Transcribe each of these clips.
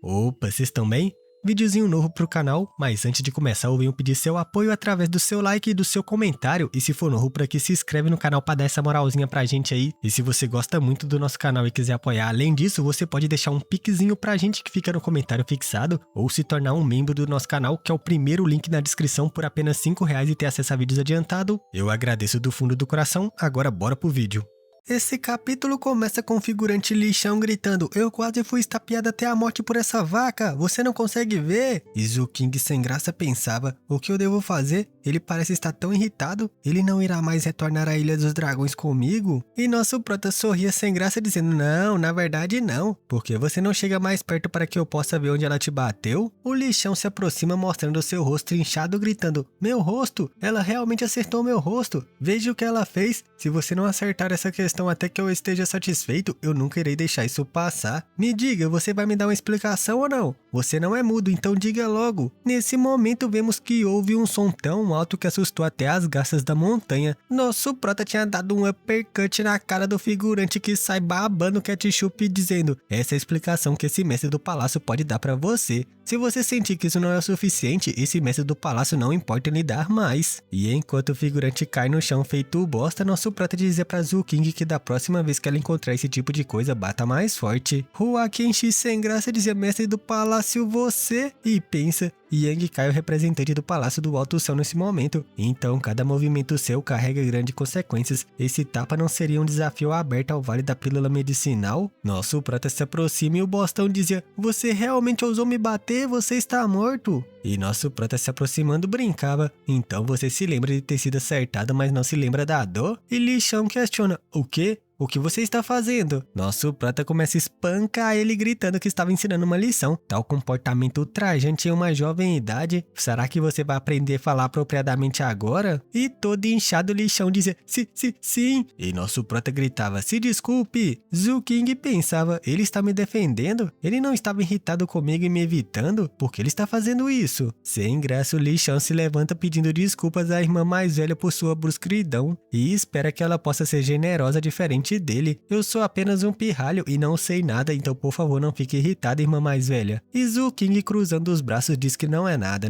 Opa, vocês estão bem? Videozinho novo pro canal, mas antes de começar eu venho pedir seu apoio através do seu like e do seu comentário. E se for novo por aqui, se inscreve no canal pra dar essa moralzinha pra gente aí. E se você gosta muito do nosso canal e quiser apoiar, além disso, você pode deixar um pixinho pra gente que fica no comentário fixado, ou se tornar um membro do nosso canal, que é o primeiro link na descrição por apenas R$5 e ter acesso a vídeos adiantado. Eu agradeço do fundo do coração, agora bora pro vídeo. Esse capítulo começa com o figurante lixão gritando: "Eu quase fui estapeado até a morte por essa vaca, você não consegue ver?" E Zooking sem graça pensava: "O que eu devo fazer? Ele parece estar tão irritado, ele não irá mais retornar à Ilha dos Dragões comigo?" E nosso prota sorria sem graça dizendo: "Não, na verdade não, porque você não chega mais perto para que eu possa ver onde ela te bateu?" O lixão se aproxima mostrando seu rosto inchado gritando: "Meu rosto, ela realmente acertou meu rosto, veja o que ela fez, se você não acertar essa questão até que eu esteja satisfeito, eu nunca irei deixar isso passar. Me diga, você vai me dar uma explicação ou não? Você não é mudo, então diga logo." Nesse momento vemos que houve um som tão alto que assustou até as garças da montanha. Nosso prota tinha dado um uppercut na cara do figurante que sai babando ketchup dizendo: "Essa é a explicação que esse mestre do palácio pode dar pra você. Se você sentir que isso não é o suficiente, esse mestre do palácio não importa em lhe dar mais." E enquanto o figurante cai no chão feito bosta, nosso prota dizia pra Zooking que da próxima vez que ela encontrar esse tipo de coisa, bata mais forte. Hua Kenshi sem graça dizia: "Mestre do palácio, você?" E pensa, Yang cai o representante do Palácio do Alto Céu nesse momento. Então cada movimento seu carrega grandes consequências. Esse tapa não seria um desafio aberto ao Vale da Pílula Medicinal? Nosso prota se aproxima e o bostão dizia: "Você realmente ousou me bater? Você está morto." E nosso prota se aproximando brincava: "Então você se lembra de ter sido acertado, mas não se lembra da dor?" E lixão questiona: "O quê? O que você está fazendo?" Nosso prota começa a espancar ele gritando que estava ensinando uma lição. Tal comportamento ultrajante em uma jovem idade. Será que você vai aprender a falar apropriadamente agora? E todo inchado lixão dizia: Sim. E nosso prota gritava: "Se desculpe." Zooking pensava: ele está me defendendo? Ele não estava irritado comigo e me evitando? Por que ele está fazendo isso? Sem graça o lixão se levanta pedindo desculpas à irmã mais velha por sua brusquidão e espera que ela possa ser generosa diferente dele. "Eu sou apenas um pirralho e não sei nada, então por favor não fique irritada, irmã mais velha." E Zooking cruzando os braços diz que não é nada.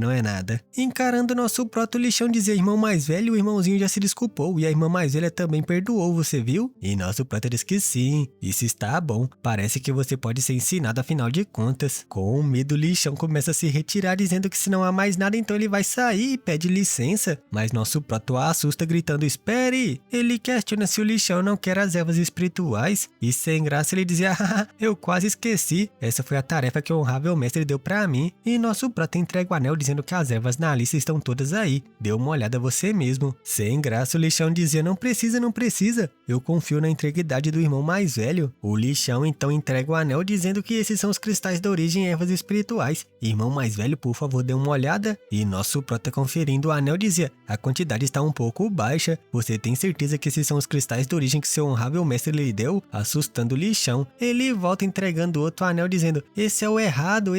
Encarando nosso proto lixão dizia: "Irmão mais velho, o irmãozinho já se desculpou e a irmã mais velha também perdoou, você viu?" E nosso proto diz que sim, isso está bom, parece que você pode ser ensinado afinal de contas. Com medo, o lixão começa a se retirar dizendo que se não há mais nada então ele vai sair e pede licença, mas nosso proto a assusta gritando: "Espere!" Ele questiona se o lixão não quer as ervas espirituais e sem graça ele dizia: "Haha, eu quase esqueci, essa foi a tarefa que o honrável mestre deu pra mim." E nosso prata entrega o anel dizendo que as ervas na lista estão todas aí, dê uma olhada você mesmo. Sem graça o lixão dizia: não precisa, eu confio na integridade do irmão mais velho." O lixão então entrega o anel dizendo que esses são os cristais da origem e ervas espirituais. "Irmão mais velho, por favor dê uma olhada." E nosso prata conferindo o anel dizia: "A quantidade está um pouco baixa, você tem certeza que esses são os cristais da origem que seu honrável mestre lhe deu?" Assustando o lixão, ele volta entregando outro anel dizendo: esse é o errado,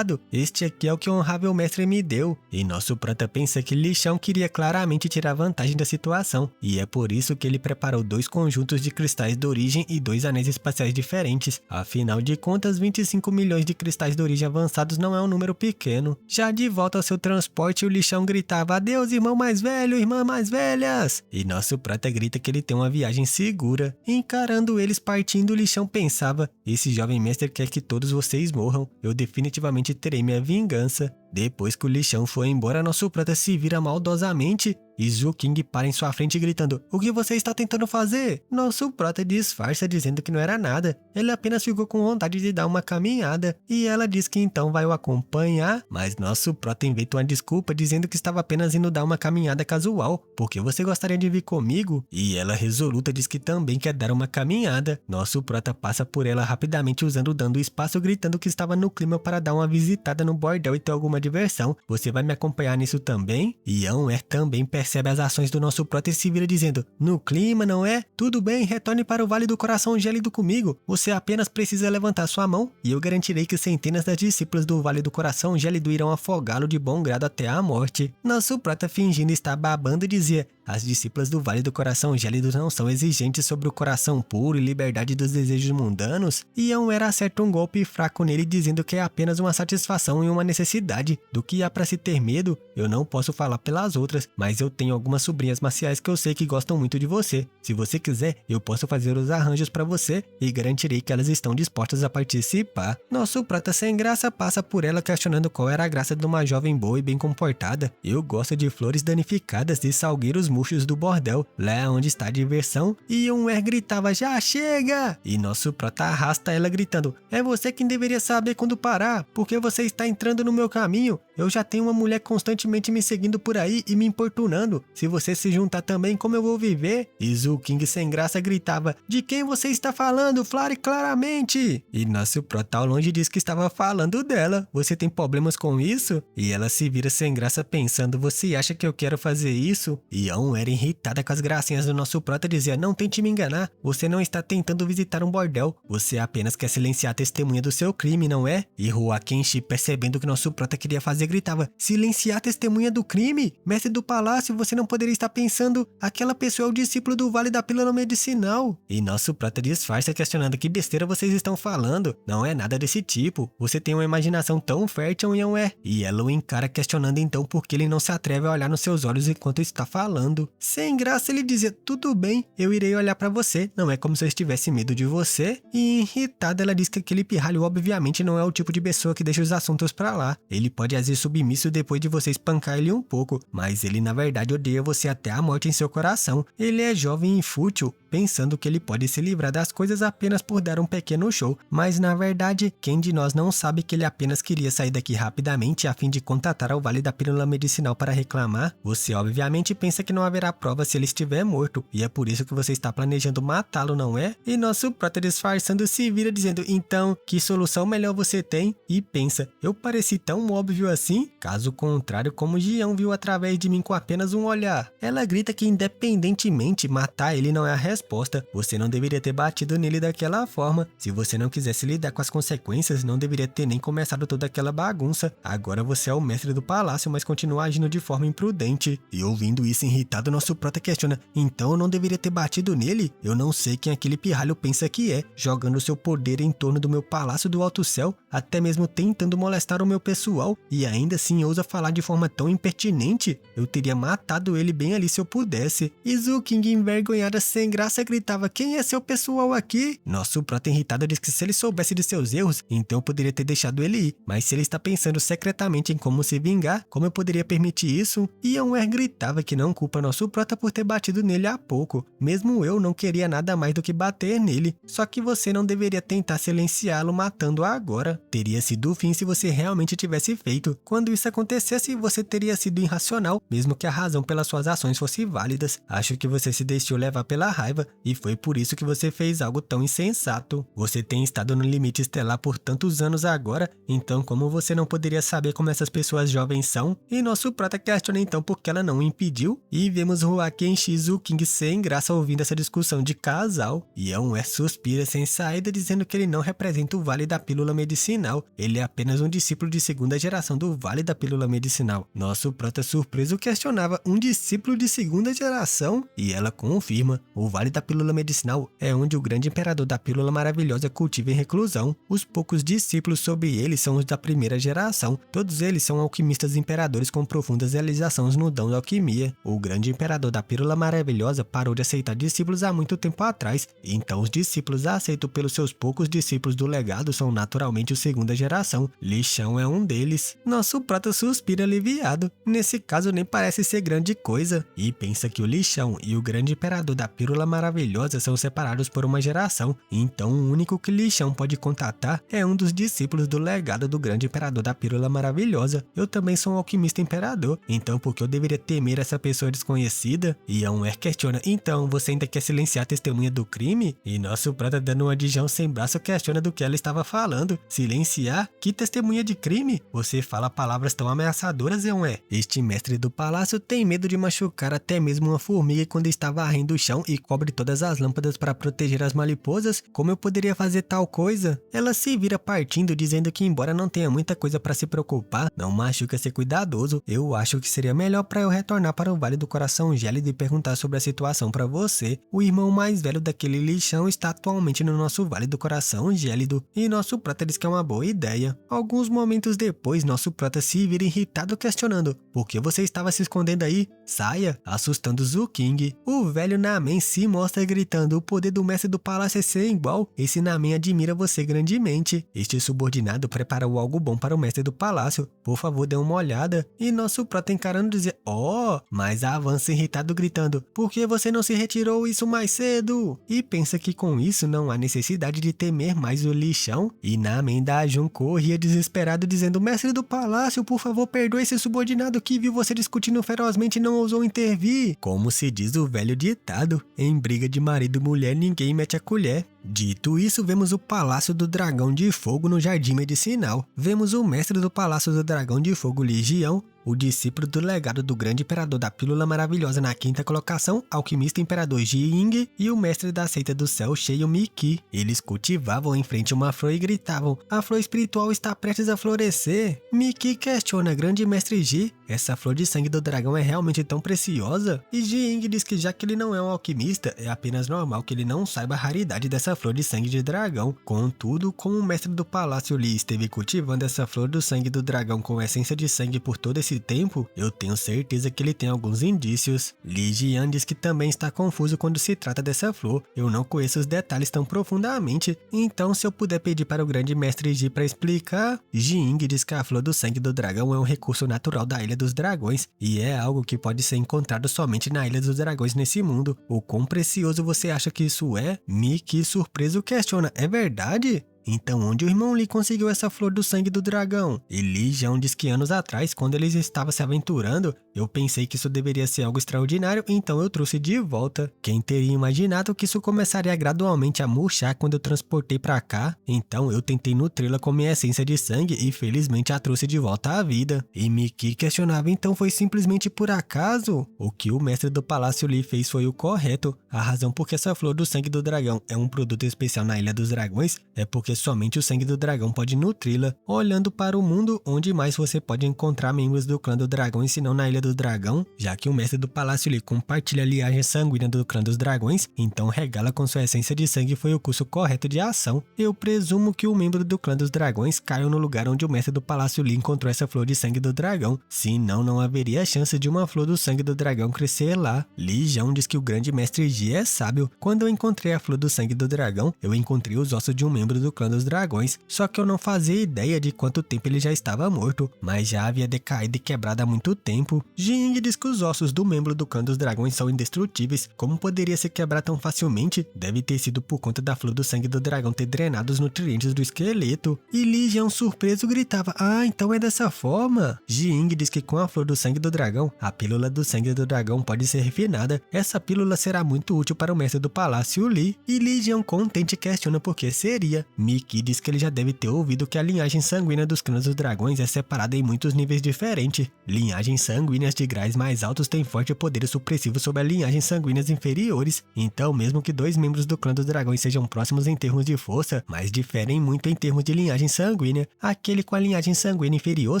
este aqui é o que o honrável mestre me deu." E nosso prata pensa que lixão queria claramente tirar vantagem da situação, e é por isso que ele preparou 2 conjuntos de cristais da origem e 2 anéis espaciais diferentes. Afinal de contas, 25 milhões de cristais da origem avançados não é um número pequeno. Já de volta ao seu transporte, o lixão gritava: "Adeus, irmão mais velho, irmã mais velhas." E nosso prata grita que ele tem uma viagem segura. Encarando eles partindo, o lixão pensava: esse jovem mestre quer que todos vocês morram, eu definitivamente terei minha vingança. Depois que o lixão foi embora, nosso prata se vira maldosamente e Zooking para em sua frente gritando: "O que você está tentando fazer?" Nosso prata disfarça dizendo que não era nada, ele apenas ficou com vontade de dar uma caminhada e ela diz que então vai o acompanhar, mas nosso prata inventa uma desculpa dizendo que estava apenas indo dar uma caminhada casual. "Por que você gostaria de vir comigo?" E ela resoluta diz que também quer dar uma caminhada. Nosso prata passa por ela rapidamente dando espaço gritando que estava no clima para dar uma visitada no bordel e ter alguma diversão. "Você vai me acompanhar nisso também?" E Anwer também percebe as ações do nosso prota e se vira dizendo: "No clima, não é? Tudo bem, retorne para o Vale do Coração Gélido comigo. Você apenas precisa levantar sua mão e eu garantirei que centenas das discípulas do Vale do Coração Gélido irão afogá-lo de bom grado até a morte." Nosso prota fingindo estar babando dizia: As discípulas do Vale do Coração Gélido não são exigentes sobre o coração puro e liberdade dos desejos mundanos? Ian era acerta um golpe fraco nele dizendo que é apenas uma satisfação e uma necessidade. Do que há para se ter medo? Eu não posso falar pelas outras, mas eu tenho algumas sobrinhas marciais que eu sei que gostam muito de você. Se você quiser, eu posso fazer os arranjos para você e garantirei que elas estão dispostas a participar. Nosso prota sem graça passa por ela questionando qual era a graça de uma jovem boa e bem comportada. Eu gosto de flores danificadas e salgueiros murchos do bordel, lá onde está a diversão. E gritava, já chega! E nosso prota arrasta ela gritando, é você quem deveria saber quando parar, porque você está entrando no meu caminho. Eu já tenho uma mulher constantemente me seguindo por aí e me importunando. Se você se juntar também, como eu vou viver? E Zul King sem graça gritava, de quem você está falando? Fale claramente! E nosso prota ao longe disse que estava falando dela. Você tem problemas com isso? E ela se vira sem graça pensando, você acha que eu quero fazer isso? E era irritada com as gracinhas do nosso prota dizia, não tente me enganar, você não está tentando visitar um bordel, você apenas quer silenciar a testemunha do seu crime, não é? E Hua Kenshi, percebendo que nosso prota queria fazer, gritava, silenciar a testemunha do crime? Mestre do palácio, você não poderia estar pensando, aquela pessoa é o discípulo do Vale da Pílula Medicinal. E nosso prota disfarça questionando, que besteira vocês estão falando? Não é nada desse tipo, você tem uma imaginação tão fértil, não é? E ela o encara questionando então por que ele não se atreve a olhar nos seus olhos enquanto está falando. Sem graça ele dizia, tudo bem, eu irei olhar pra você, não é como se eu estivesse medo de você. E irritada ela diz que aquele pirralho obviamente não é o tipo de pessoa que deixa os assuntos pra lá. Ele pode agir submisso depois de você espancar ele um pouco, mas ele na verdade odeia você até a morte em seu coração. Ele é jovem e fútil, pensando que ele pode se livrar das coisas apenas por dar um pequeno show, mas na verdade, quem de nós não sabe que ele apenas queria sair daqui rapidamente a fim de contatar ao Vale da Pílula Medicinal para reclamar? Você obviamente pensa que não haverá prova se ele estiver morto, e é por isso que você está planejando matá-lo, não é? E nosso prota disfarçando se vira dizendo, então, que solução melhor você tem? E pensa, eu pareci tão óbvio assim? Caso contrário, como Jian viu através de mim com apenas um olhar. Ela grita que independentemente matar ele não é a resposta, você não deveria ter batido nele daquela forma. Se você não quisesse lidar com as consequências, não deveria ter nem começado toda aquela bagunça. Agora você é o mestre do palácio, mas continua agindo de forma imprudente. E ouvindo isso irritado, nosso prota questiona, então eu não deveria ter batido nele? Eu não sei quem aquele pirralho pensa que é, jogando seu poder em torno do meu palácio do alto céu, até mesmo tentando molestar o meu pessoal, e ainda assim ousa falar de forma tão impertinente. Eu teria matado ele bem ali se eu pudesse. E Zul King, envergonhada sem graça, gritava, quem é seu pessoal aqui? Nosso prota irritado diz que se ele soubesse de seus erros, então eu poderia ter deixado ele ir, mas se ele está pensando secretamente em como se vingar, como eu poderia permitir isso? E gritava que não culpa nosso prota por ter batido nele há pouco, mesmo eu não queria nada mais do que bater nele, só que você não deveria tentar silenciá-lo matando-o agora. Teria sido o fim se você realmente tivesse feito. Quando isso acontecesse, você teria sido irracional, mesmo que a razão pelas suas ações fosse válidas. Acho que você se deixou levar pela raiva, e foi por isso que você fez algo tão insensato. Você tem estado no limite estelar por tantos anos agora, então como você não poderia saber como essas pessoas jovens são? E nosso prota questiona então por que ela não o impediu, e vemos Hua Kenshi e Zul King sem graça ouvindo essa discussão de casal. E suspira sem saída dizendo que ele não representa o Vale da Pílula Medicinal, ele é apenas um discípulo de segunda geração do Vale da Pílula Medicinal. Nosso prota surpreso questionava, um discípulo de segunda geração? E ela confirma, o Vale da Pílula Medicinal é onde o grande imperador da Pílula Maravilhosa cultiva em reclusão. Os poucos discípulos sobre ele são os da primeira geração, todos eles são alquimistas imperadores com profundas realizações no dom da alquimia. O grande imperador da Pílula Maravilhosa parou de aceitar discípulos há muito tempo atrás, então os discípulos aceitos pelos seus poucos discípulos do legado são naturalmente os segunda geração. Li Xiang é um deles. Nosso prota suspira aliviado, nesse caso nem parece ser grande coisa, e pensa que o Li Xiang e o grande imperador da Pílula Maravilhosa são separados por uma geração, então o único que Li Xiang pode contatar é um dos discípulos do legado do grande imperador da Pílula Maravilhosa. Eu também sou um alquimista imperador, então por que eu deveria temer essa pessoa desconhecida? E questiona, então você ainda quer silenciar a testemunha do crime? E nosso prota, dando uma de Jão sem braço, questiona do que ela estava falando. Silenciar? Que testemunha de crime? Você fala falar palavras tão ameaçadoras, não é? Este mestre do palácio tem medo de machucar até mesmo uma formiga quando está varrendo o chão e cobre todas as lâmpadas para proteger as mariposas. Como eu poderia fazer tal coisa? Ela se vira partindo, dizendo que embora não tenha muita coisa para se preocupar, não machuca ser cuidadoso. Eu acho que seria melhor para eu retornar para o Vale do Coração Gélido e perguntar sobre a situação para você. O irmão mais velho daquele lixão está atualmente no nosso Vale do Coração Gélido e nosso prota diz que é uma boa ideia. Alguns momentos depois, nosso prota se vira irritado questionando: por que você estava se escondendo aí? Saia! Assustando Zu-King. O velho Namen se mostra gritando: o poder do mestre do palácio é sem igual. Esse Namen admira você grandemente. Este subordinado preparou algo bom para o mestre do palácio. Por favor, dê uma olhada. E nosso prota encarando dizia: oh! Mas avança irritado gritando: por que você não se retirou isso mais cedo? E pensa que com isso não há necessidade de temer mais o lixão. E Namen da Jun corria desesperado dizendo: mestre do palácio, por favor, perdoe esse subordinado que viu você discutindo ferozmente e não ousou intervir. Como se diz o velho ditado: em briga de marido e mulher ninguém mete a colher. Dito isso, vemos o Palácio do Dragão de Fogo no Jardim Medicinal. Vemos o mestre do Palácio do Dragão de Fogo, Ligião, o discípulo do legado do grande imperador da Pílula Maravilhosa na 5ª colocação, alquimista imperador Ji-Ying, e o mestre da seita do céu cheio, Miki. Eles cultivavam em frente uma flor e gritavam: a flor espiritual está prestes a florescer. Miki questiona: grande mestre Ji, essa flor de sangue do dragão é realmente tão preciosa? E Ji-Ying diz que já que ele não é um alquimista, é apenas normal que ele não saiba a raridade dessa flor de sangue de dragão. Contudo, como o mestre do palácio Li esteve cultivando essa flor do sangue do dragão com essência de sangue por todo esse tempo, eu tenho certeza que ele tem alguns indícios. Li Jian diz que também está confuso quando se trata dessa flor. Eu não conheço os detalhes tão profundamente, então se eu puder pedir para o grande mestre Ji para explicar. Ji-Ying diz que a flor do sangue do dragão é um recurso natural da Ilha dos Dragões e é algo que pode ser encontrado somente na Ilha dos Dragões nesse mundo. O quão precioso você acha que isso é? Miki, surpreso, questiona: é verdade? Então onde o irmão Li conseguiu essa flor do sangue do dragão? E Li Jian diz que anos atrás, quando eles estavam se aventurando, eu pensei que isso deveria ser algo extraordinário, então eu trouxe de volta. Quem teria imaginado que isso começaria gradualmente a murchar quando eu transportei pra cá? Então eu tentei nutri-la com minha essência de sangue e felizmente a trouxe de volta à vida. E Miki questionava: então foi simplesmente por acaso? O que o mestre do Palácio Li fez foi o correto. A razão por que essa flor do sangue do dragão é um produto especial na Ilha dos Dragões é porque somente o sangue do dragão pode nutri-la. Olhando para o mundo, onde mais você pode encontrar membros do clã do dragão e se não na Ilha do Dragão? Já que o mestre do Palácio Li compartilha a linhagem sanguínea do clã dos dragões, então regala com sua essência de sangue foi o curso correto de ação. Eu presumo que o membro do clã dos dragões caiu no lugar onde o mestre do Palácio Li encontrou essa flor de sangue do dragão. Senão, não haveria chance de uma flor do sangue do dragão crescer lá. Li Jian diz que o grande mestre Ji é sábio. Quando eu encontrei a flor do sangue do dragão, eu encontrei os ossos de um membro do clã dos dragões, só que eu não fazia ideia de quanto tempo ele já estava morto, mas já havia decaído e quebrado há muito tempo. Ji-Ying diz que os ossos do membro do clã dos dragões são indestrutíveis. Como poderia se quebrar tão facilmente? Deve ter sido por conta da flor do sangue do dragão ter drenado os nutrientes do esqueleto. E Li Jian, surpreso, gritava: ah, então é dessa forma? Ji-Ying diz que com a flor do sangue do dragão, a pílula do sangue do dragão pode ser refinada. Essa pílula será muito útil para o mestre do Palácio Li. E Li Jian, contente, questiona por que seria. Miki diz que ele já deve ter ouvido que a linhagem sanguínea dos clãs dos dragões é separada em muitos níveis diferentes. Linhagens sanguíneas de graus mais altos têm forte poder supressivo sobre as linhagens sanguíneas inferiores. Então, mesmo que dois membros do clã dos dragões sejam próximos em termos de força, mas diferem muito em termos de linhagem sanguínea, aquele com a linhagem sanguínea inferior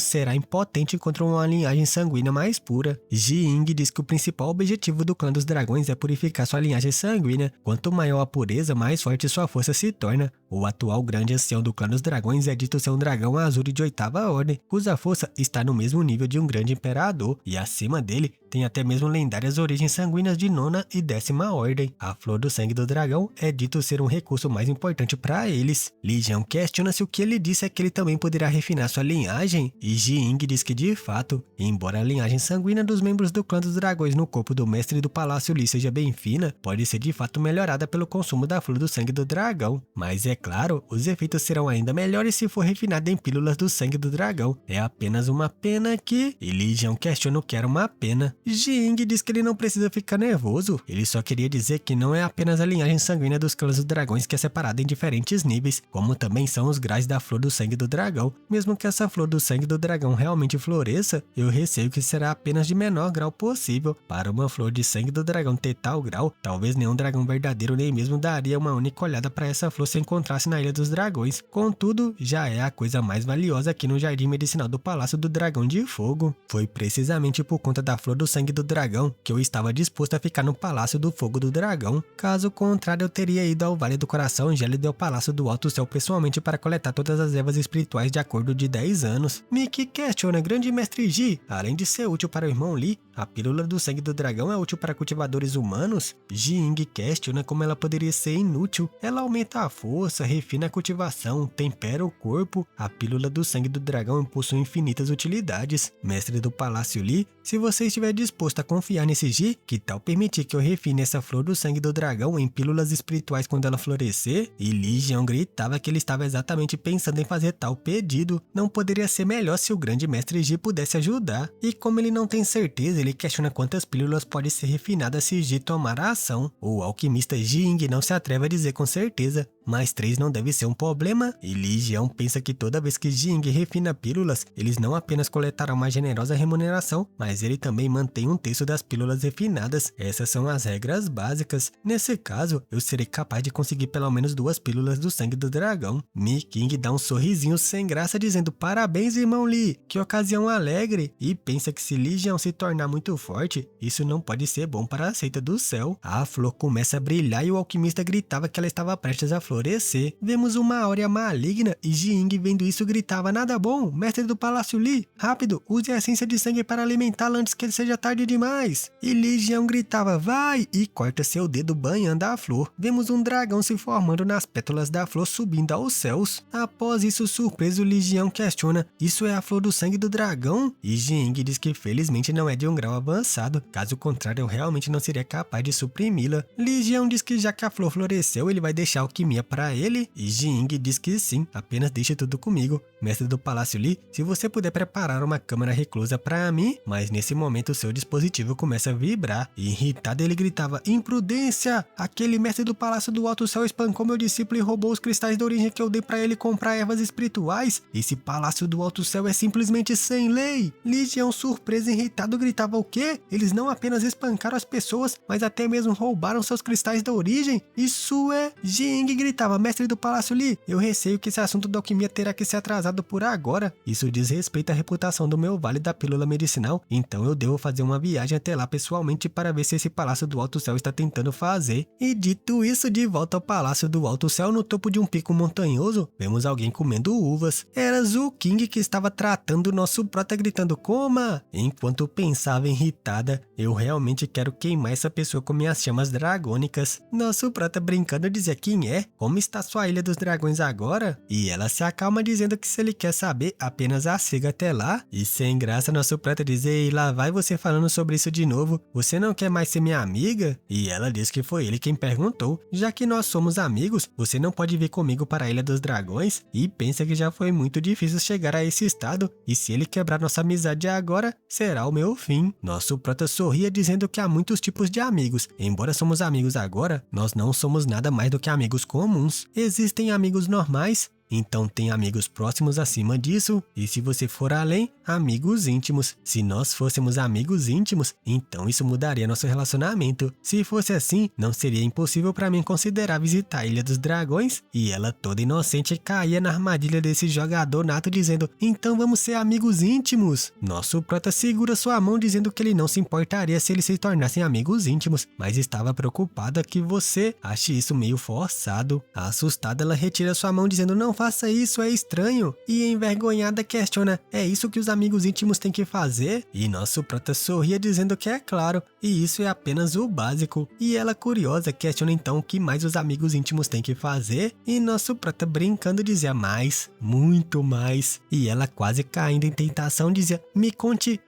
será impotente contra uma linhagem sanguínea mais pura. Ji-Ying diz que o principal objetivo do clã dos dragões é purificar sua linhagem sanguínea. Quanto maior a pureza, mais forte sua força se torna. O atual grande ancião do clã dos dragões é dito ser um dragão azul de 8ª ordem, cuja força está no mesmo nível de um grande imperador, e acima dele tem até mesmo lendárias origens sanguíneas de 9ª e 10ª ordem. A flor do sangue do dragão é dito ser um recurso mais importante para eles. Li Jian questiona se o que ele disse é que ele também poderá refinar sua linhagem, e Ji-Ying diz que de fato, embora a linhagem sanguínea dos membros do clã dos dragões no corpo do mestre do Palácio Li seja bem fina, pode ser de fato melhorada pelo consumo da flor do sangue do dragão. Mas é claro, os efeitos serão ainda melhores se for refinado em pílulas do sangue do dragão. É apenas uma pena que... E Li Jian questiona o que era uma pena. Jing diz que ele não precisa ficar nervoso, ele só queria dizer que não é apenas a linhagem sanguínea dos clãs dos dragões que é separada em diferentes níveis, como também são os graus da flor do sangue do dragão. Mesmo que essa flor do sangue do dragão realmente floresça, eu receio que será apenas de menor grau possível. Para uma flor de sangue do dragão ter tal grau, talvez nenhum dragão verdadeiro nem mesmo daria uma única olhada para essa flor se encontrasse na Ilha dos Dragões. Contudo, já é a coisa mais valiosa aqui no Jardim Medicinal do Palácio do Dragão de Fogo. Foi precisamente por conta da flor do sangue do dragão que eu estava disposto a ficar no Palácio do Fogo do Dragão. Caso contrário, eu teria ido ao Vale do Coração Gélido e ao Palácio do Alto Céu pessoalmente para coletar todas as ervas espirituais de acordo de 10 anos. Mickey questiona Grande Mestre Ji, além de ser útil para o irmão Li, a pílula do sangue do dragão é útil para cultivadores humanos? Jing questiona como ela poderia ser inútil. Ela aumenta a força, refina a cultivação, tempera o corpo. A pílula do sangue do dragão possui infinitas utilidades. Mestre do Palácio Li, se você estiver disposto a confiar nesse Ji, que tal permitir que eu refine essa flor do sangue do dragão em pílulas espirituais quando ela florescer? E Li Jian gritava que ele estava exatamente pensando em fazer tal pedido. Não poderia ser melhor se o grande mestre Ji pudesse ajudar. E como ele não tem certeza, ele questiona quantas pílulas podem ser refinadas se Ji tomar a ação. O alquimista Jing não se atreve a dizer com certeza, mas 3 não deve ser um problema. E Li Jian pensa que toda vez que Jing refina pílulas, eles não apenas coletarão uma generosa remuneração, mas ele também mantém um terço das pílulas refinadas. Essas são as regras básicas. Nesse caso, eu serei capaz de conseguir pelo menos 2 pílulas do sangue do dragão. Mi King dá um sorrisinho sem graça dizendo parabéns, irmão Li, que ocasião alegre, e pensa que se Li Jian se tornar muito forte, isso não pode ser bom para a seita do céu. A flor começa a brilhar e o alquimista gritava que ela estava prestes a florescer. Vemos uma áurea maligna e Jing vendo isso gritava nada bom, mestre do Palácio Li, rápido, use a essência de sangue para alimentá-la antes que seja tarde demais. E Li Jian gritava vai e corta seu dedo banhando a flor. Vemos um dragão se formando nas pétalas da flor subindo aos céus. Após isso, surpreso, Li Jian questiona, isso é a flor do sangue do dragão? E Jing diz que felizmente não é de um grau avançado, caso contrário eu realmente não seria capaz de suprimi-la. Li Jian diz que já que a flor floresceu, ele vai deixar a alquimia para ele, e Jing diz que sim, apenas deixe tudo comigo. Mestre do Palácio Li, se você puder preparar uma câmara reclusa para mim, mas nesse momento seu dispositivo começa a vibrar, e irritado ele gritava, imprudência! Aquele mestre do Palácio do Alto Céu espancou meu discípulo e roubou os cristais da origem que eu dei para ele comprar ervas espirituais. Esse Palácio do Alto Céu é simplesmente sem lei. Li Jian, surpreso e irritado, gritava o quê? Eles não apenas espancaram as pessoas, mas até mesmo roubaram seus cristais da origem? Isso é... Jing gritava, mestre do Palácio Li, eu receio que esse assunto da alquimia terá que ser atrasado por agora. Isso diz respeito à reputação do meu Vale da Pílula Medicinal, então eu devo fazer uma viagem até lá pessoalmente para ver se esse Palácio do Alto Céu está tentando fazer. E dito isso, de volta ao Palácio do Alto Céu, no topo de um pico montanhoso, vemos alguém comendo uvas. Era Zhu King que estava tratando o nosso prota gritando coma. Enquanto pensava irritada, eu realmente quero queimar essa pessoa com minhas chamas dragônicas. Nosso prota brincando dizia quem é? Como está sua Ilha dos Dragões agora? E ela se acalma dizendo que se ele quer saber, apenas a siga até lá. E sem graça, nosso prota diz, ei, lá vai você falando sobre isso de novo. Você não quer mais ser minha amiga? E ela diz que foi ele quem perguntou. Já que nós somos amigos, você não pode vir comigo para a Ilha dos Dragões? E pensa que já foi muito difícil chegar a esse estado. E se ele quebrar nossa amizade agora, será o meu fim. Nosso prota sorria dizendo que há muitos tipos de amigos. Embora somos amigos agora, nós não somos nada mais do que amigos comuns. Existem amigos normais, então tem amigos próximos acima disso, e se você for além, amigos íntimos. Se nós fôssemos amigos íntimos, então isso mudaria nosso relacionamento. Se fosse assim, não seria impossível para mim considerar visitar a Ilha dos Dragões. E ela toda inocente caía na armadilha desse jogador nato dizendo, então vamos ser amigos íntimos. Nosso prota segura sua mão dizendo que ele não se importaria se eles se tornassem amigos íntimos, mas estava preocupada que você ache isso meio forçado. Assustada, ela retira sua mão dizendo, não faça isso, é estranho. E envergonhada questiona, é isso que os amigos íntimos têm que fazer? E nosso prota sorria dizendo que é claro, e isso é apenas o básico. E ela curiosa questiona então o que mais os amigos íntimos têm que fazer? E nosso prota brincando dizia mais, muito mais. E ela quase caindo em tentação dizia, me conte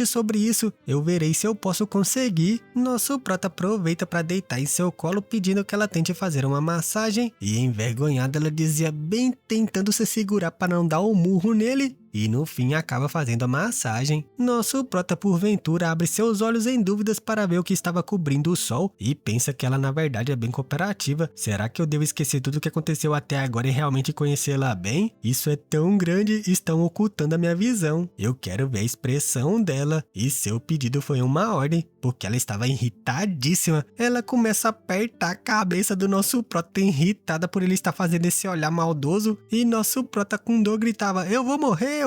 sobre isso, eu verei se eu posso conseguir. Nosso prota aproveita para deitar em seu colo pedindo que ela tente fazer uma massagem e envergonhada ela dizia bem tentando se segurar para não dar um murro nele. E no fim acaba fazendo a massagem. Nosso prota porventura abre seus olhos em dúvidas para ver o que estava cobrindo o sol e pensa que ela na verdade é bem cooperativa. Será que eu devo esquecer tudo o que aconteceu até agora e realmente conhecê-la bem? Isso é tão grande, estão ocultando a minha visão. Eu quero ver a expressão dela. E seu pedido foi uma ordem, porque ela estava irritadíssima. Ela começa a apertar a cabeça do nosso prota irritada por ele estar fazendo esse olhar maldoso. E nosso prota com dor gritava, eu vou morrer,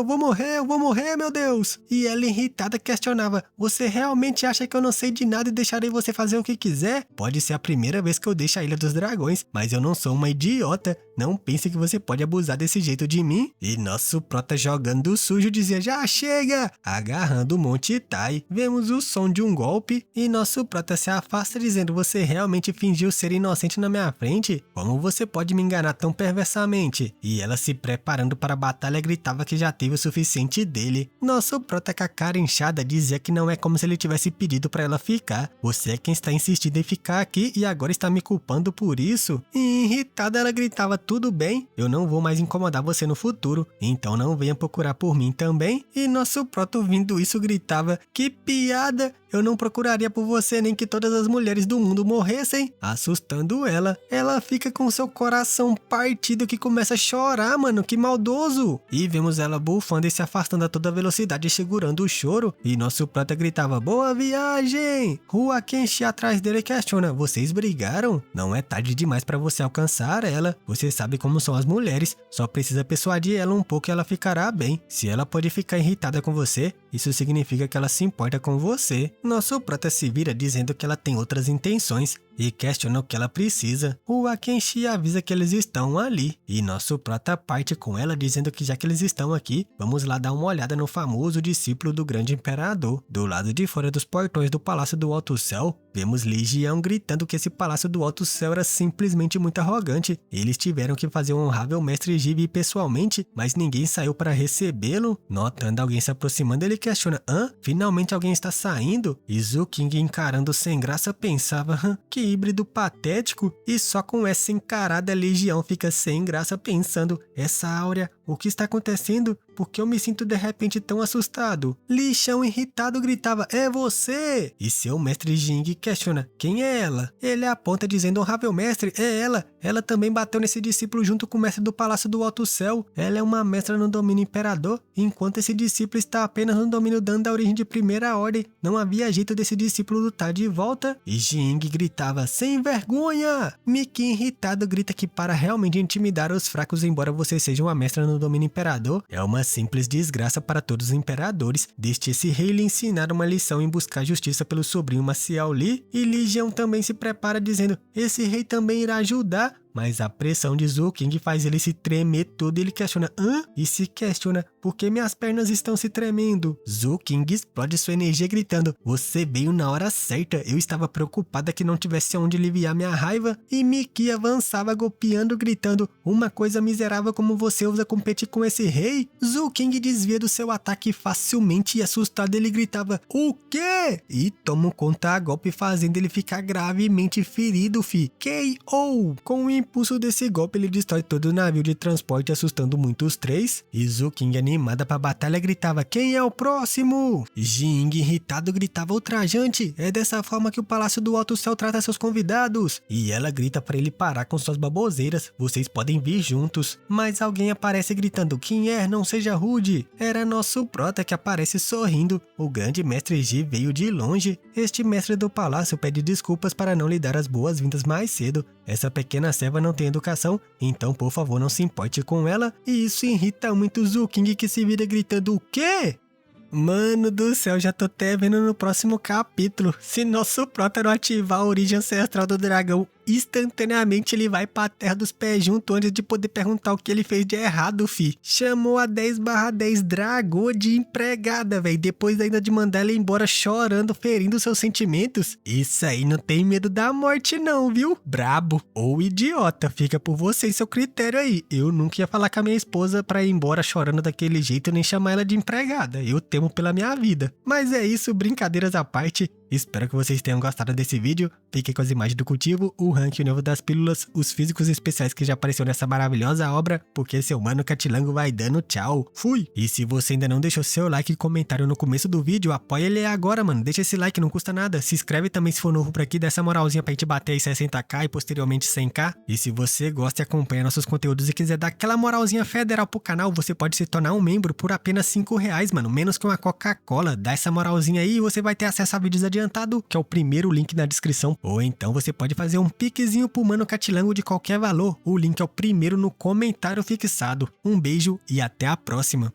meu Deus! E ela irritada questionava, você realmente acha que eu não sei de nada e deixarei você fazer o que quiser? Pode ser a primeira vez que eu deixo a Ilha dos Dragões, mas eu não sou uma idiota. Não pense que você pode abusar desse jeito de mim. E nosso prota jogando sujo dizia, já chega! Agarrando o Monte Tai. Vemos o som de um golpe e nosso prota se afasta dizendo, você realmente fingiu ser inocente na minha frente? Como você pode me enganar tão perversamente? E ela se preparando para a batalha gritava que já teve o suficiente dele. Nosso prota com a cara inchada dizia que não é como se ele tivesse pedido para ela ficar. Você é quem está insistindo em ficar aqui e agora está me culpando por isso? E irritada ela gritava, tudo bem, eu não vou mais incomodar você no futuro, então não venha procurar por mim também. E nosso prota ouvindo isso gritava, que piada, eu não procuraria por você nem que todas as mulheres do mundo morressem. Assustando ela, ela fica com seu coração partido que começa a chorar, mano, que maldoso. E vemos ela bufando e se afastando a toda velocidade segurando o choro. E nosso prota gritava, boa viagem! Rua Kenshi atrás dele questiona, vocês brigaram? Não é tarde demais para você alcançar ela. Você sabe como são as mulheres, só precisa persuadir ela um pouco e ela ficará bem. Se ela pode ficar irritada com você, isso significa que ela se importa com você. Nosso prota se vira dizendo que ela tem outras intenções e questiona o que ela precisa. O Akenshi avisa que eles estão ali e nosso prota parte com ela dizendo que já que eles estão aqui, vamos lá dar uma olhada no famoso discípulo do grande imperador. Do lado de fora dos portões do Palácio do Alto Céu, vemos Ligião gritando que esse Palácio do Alto Céu era simplesmente muito arrogante. Eles tiveram que fazer o honrável mestre Gibi pessoalmente, mas ninguém saiu para recebê-lo. Notando alguém se aproximando, ele questiona, finalmente alguém está saindo? E Zuking encarando sem graça pensava, que híbrido patético. E só com essa encarada a Legião fica sem graça pensando, essa Áurea, o que está acontecendo? Por que eu me sinto de repente tão assustado? Li Xiao irritado gritava, é você! E seu mestre Jing questiona, quem é ela? Ele aponta dizendo, honrável mestre, é ela. Ela também bateu nesse discípulo junto com o mestre do Palácio do Alto Céu. Ela é uma mestra no domínio imperador, enquanto esse discípulo está apenas no domínio dando a origem de primeira ordem. Não havia jeito desse discípulo lutar de volta. E Jing gritava, sem vergonha! Miki irritado grita que para realmente intimidar os fracos, embora você seja uma mestra no domínio imperador, é uma simples desgraça para todos os imperadores. Deixe esse rei lhe ensinar uma lição em buscar justiça pelo sobrinho Maciel Li. E Ligião também se prepara dizendo, esse rei também irá ajudar. Mas a pressão de Zuking faz ele se tremer todo e ele questiona, E se questiona, por que minhas pernas estão se tremendo? Zuking explode sua energia gritando, você veio na hora certa, eu estava preocupada que não tivesse onde aliviar minha raiva. E Miki avançava golpeando, gritando, uma coisa miserável como você ousa competir com esse rei? Zuking desvia do seu ataque facilmente e assustado ele gritava, o quê? E toma um contra-golpe fazendo ele ficar gravemente ferido, KO! Com o impulso desse golpe, ele destrói todo o navio de transporte, assustando muitos três. E Zuking, animada para a batalha, gritava, quem é o próximo? Jing, irritado, gritava, ultrajante, é dessa forma que o Palácio do Alto Céu trata seus convidados. E ela grita para ele parar com suas baboseiras, vocês podem vir juntos. Mas alguém aparece gritando, quem é? Não seja rude. Era nosso prota que aparece sorrindo. O grande mestre Ji veio de longe. Este mestre do palácio pede desculpas para não lhe dar as boas-vindas mais cedo. Essa pequena serva não tem educação, então por favor não se importe com ela. E isso irrita muito Zuking, que se vira gritando, o quê? Mano do céu, já tô até vendo no próximo capítulo. Se nosso prota não ativar a origem ancestral do dragão instantaneamente ele vai pra terra dos pés juntos antes de poder perguntar o que ele fez de errado, fi. Chamou a 10/10 Dragô de empregada, velho, depois ainda de mandar ela embora chorando, ferindo seus sentimentos. Isso aí não tem medo da morte não, viu? Brabo ou idiota, fica por você e seu critério aí. Eu nunca ia falar com a minha esposa pra ir embora chorando daquele jeito nem chamar ela de empregada. Eu temo pela minha vida. Mas é isso, brincadeiras à parte. Espero que vocês tenham gostado desse vídeo. Fiquem com as imagens do cultivo, o ranking novo das pílulas, os físicos especiais que já apareceu nessa maravilhosa obra, porque seu mano Catilango vai dando tchau. Fui! E se você ainda não deixou seu like e comentário no começo do vídeo, apoia ele agora, mano. Deixa esse like, não custa nada. Se inscreve também se for novo por aqui, dá essa moralzinha pra gente bater aí 60k e posteriormente 100k. E se você gosta e acompanha nossos conteúdos e quiser dar aquela moralzinha federal pro canal, você pode se tornar um membro por apenas R$5, mano. Menos que uma Coca-Cola. Dá essa moralzinha aí e você vai ter acesso a vídeos adiantado, que é o primeiro link na descrição. Ou então você pode fazer um piquezinho pro mano Catilango de qualquer valor. O link é o primeiro no comentário fixado. Um beijo e até a próxima.